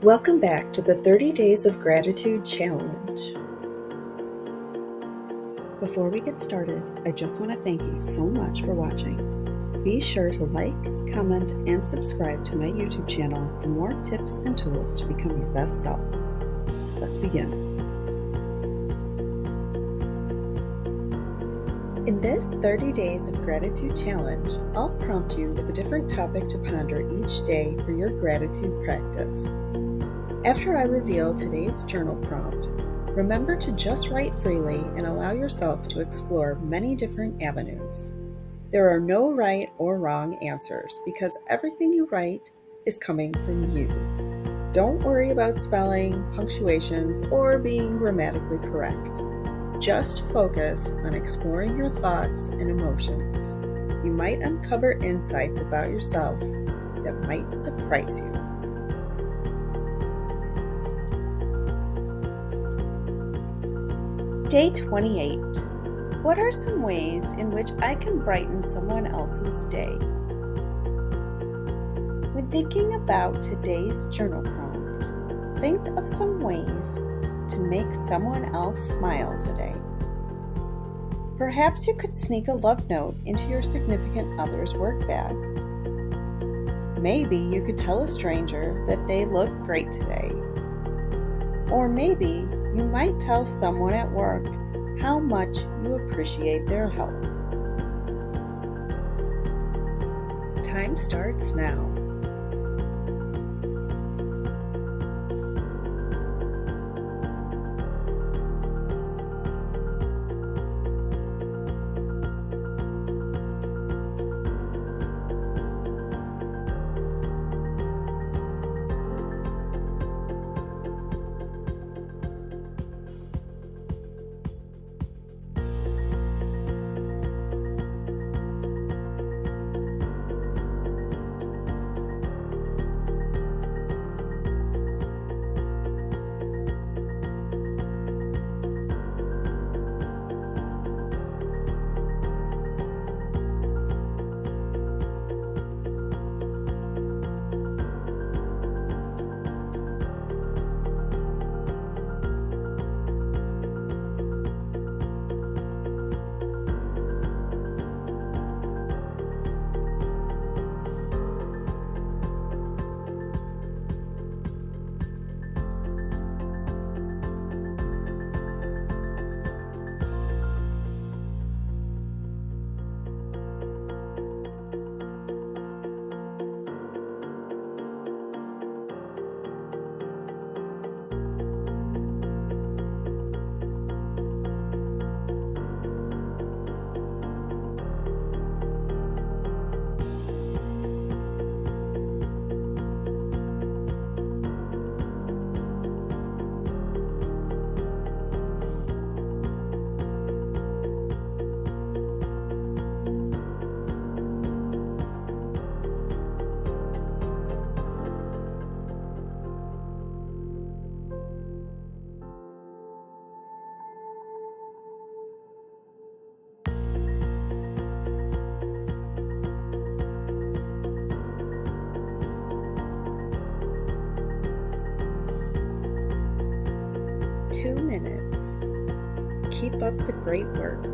Welcome back to the 30 Days of Gratitude Challenge. Before we get started, I just want to thank you so much for watching. Be sure to like, comment, and subscribe to my YouTube channel for more tips and tools to become your best self. Let's begin. In this 30 Days of Gratitude Challenge, I'll prompt you with a different topic to ponder each day for your gratitude practice. After I reveal today's journal prompt, remember to just write freely and allow yourself to explore many different avenues. There are no right or wrong answers because everything you write is coming from you. Don't worry about spelling, punctuations, or being grammatically correct. Just focus on exploring your thoughts and emotions. You might uncover insights about yourself that might surprise you. Day 28. What are some ways in which I can brighten someone else's day? When thinking about today's journal prompt, think of some ways to make someone else smile today. Perhaps you could sneak a love note into your significant other's work bag. Maybe you could tell a stranger that they look great today. Or maybe you might tell someone at work how much you appreciate their help. Time starts now. Minutes. Keep up the great work.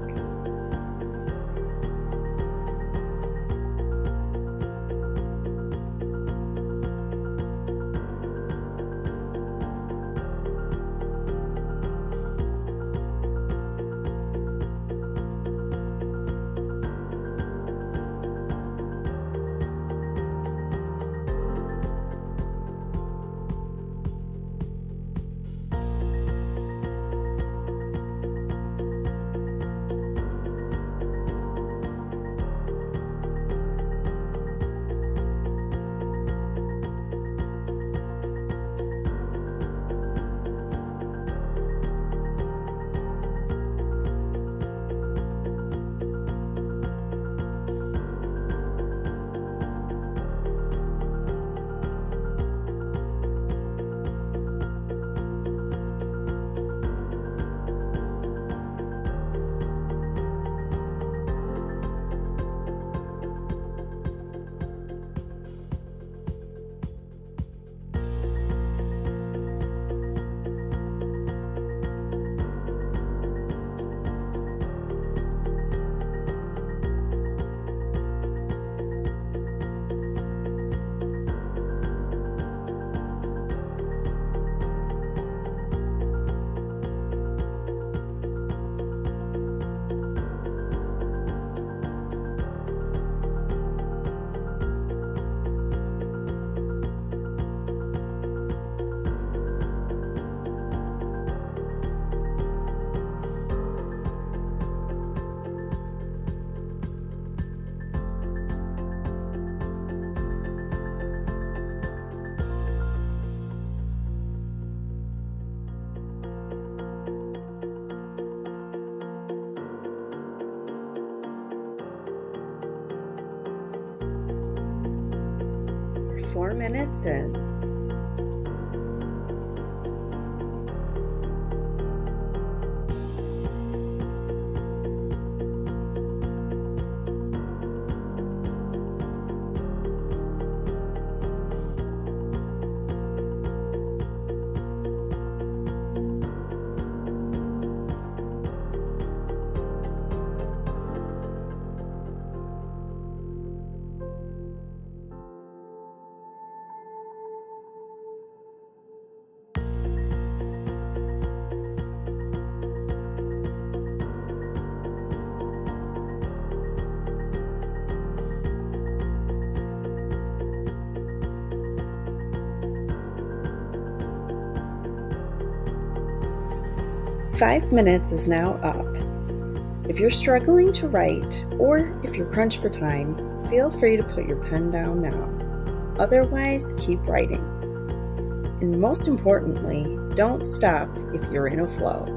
4 minutes in. Five minutes is now up. If you're struggling to write, or if you're crunched for time, feel free to put your pen down now. Otherwise, keep writing. And most importantly, don't stop if you're in a flow.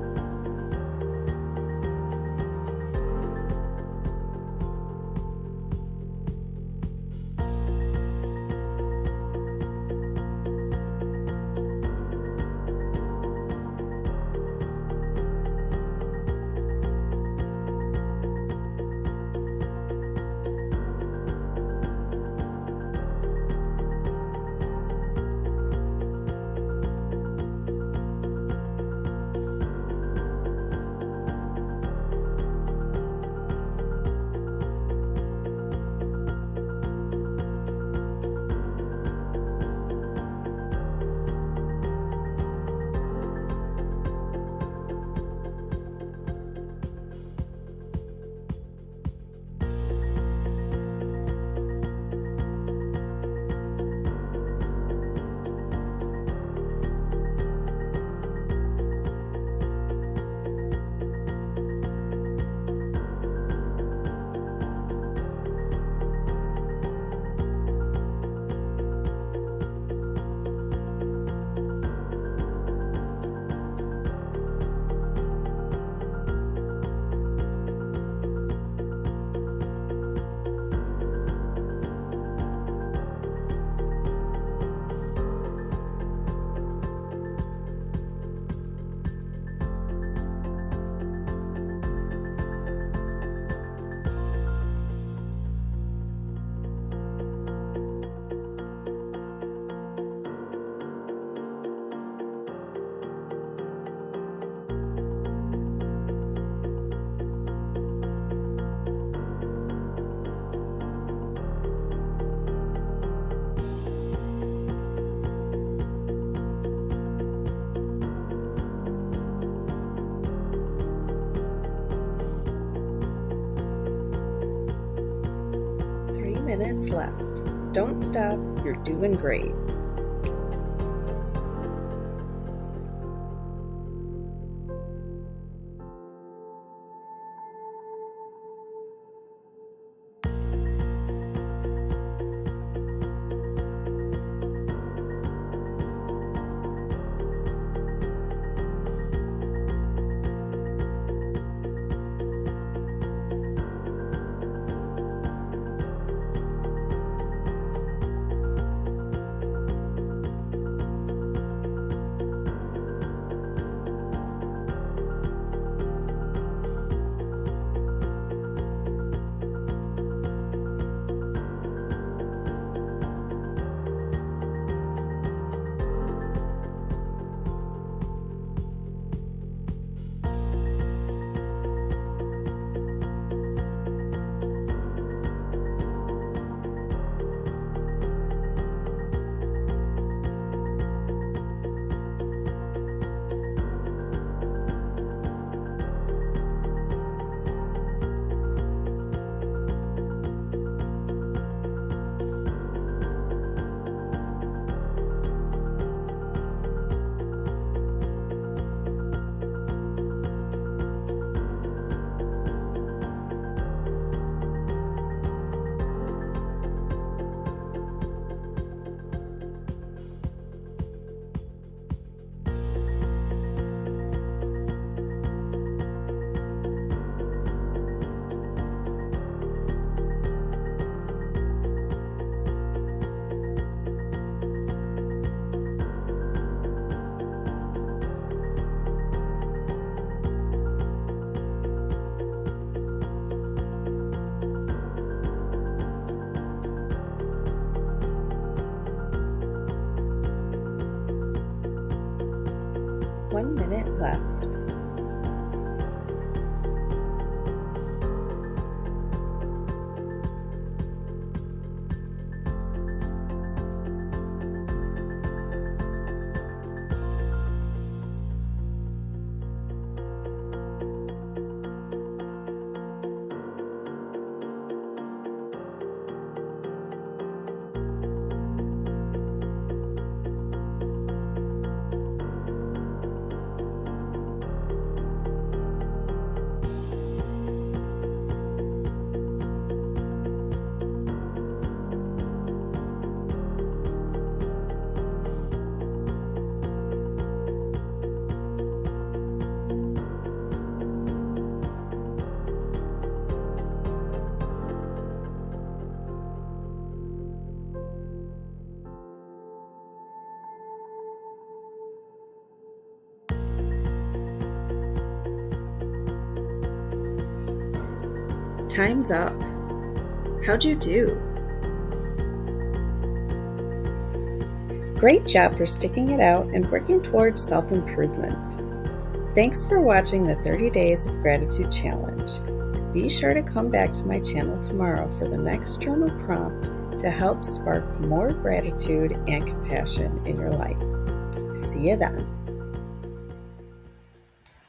Minutes left. Don't stop, you're doing great. 1 minute left. Time's up. How'd you do? Great job for sticking it out and working towards self-improvement. Thanks for watching the 30 Days of Gratitude Challenge. Be sure to come back to my channel tomorrow for the next journal prompt to help spark more gratitude and compassion in your life. See you then.